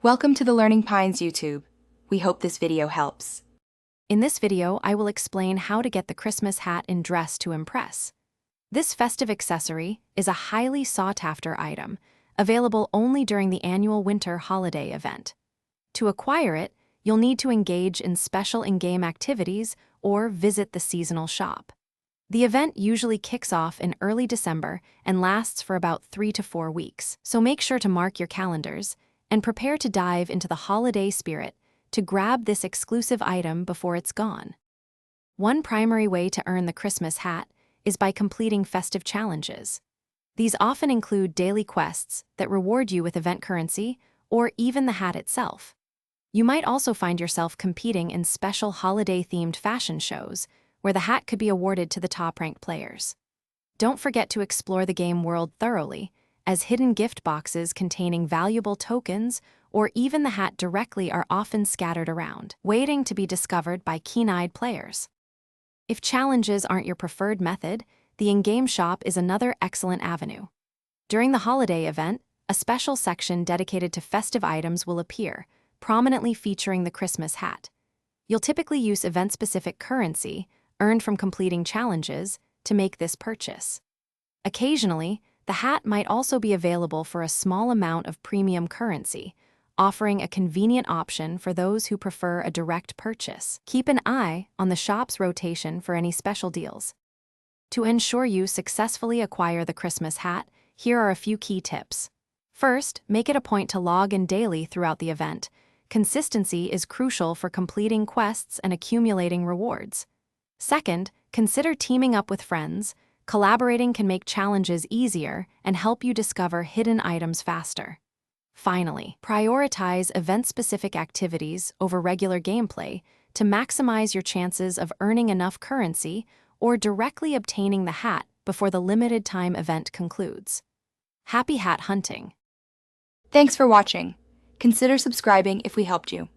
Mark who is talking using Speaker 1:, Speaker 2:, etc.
Speaker 1: Welcome to the Learning Pines YouTube. We hope this video helps.
Speaker 2: In this video, I will explain how to get the Christmas hat and dress to impress. This festive accessory is a highly sought-after item, available only during the annual winter holiday event. To acquire it, you'll need to engage in special in-game activities or visit the seasonal shop. The event usually kicks off in early December and lasts for about 3 to 4 weeks, so make sure to mark your calendars and prepare to dive into the holiday spirit to grab this exclusive item before it's gone. One primary way to earn the Christmas hat is by completing festive challenges. These often include daily quests that reward you with event currency or even the hat itself. You might also find yourself competing in special holiday-themed fashion shows where the hat could be awarded to the top-ranked players. Don't forget to explore the game world thoroughly, as hidden gift boxes containing valuable tokens or even the hat directly are often scattered around, waiting to be discovered by keen-eyed players. If challenges aren't your preferred method, the in-game shop is another excellent avenue. During the holiday event, a special section dedicated to festive items will appear, prominently featuring the Christmas hat. You'll typically use event-specific currency, earned from completing challenges, to make this purchase. Occasionally, the hat might also be available for a small amount of premium currency, offering a convenient option for those who prefer a direct purchase. Keep an eye on the shop's rotation for any special deals. To ensure you successfully acquire the Christmas hat, here are a few key tips. First, make it a point to log in daily throughout the event. Consistency is crucial for completing quests and accumulating rewards. Second, consider teaming up with friends. Collaborating can make challenges easier and help you discover hidden items faster. Finally, prioritize event-specific activities over regular gameplay to maximize your chances of earning enough currency or directly obtaining the hat before the limited-time event concludes. Happy hat hunting!
Speaker 1: Thanks for watching. Consider subscribing if we helped you.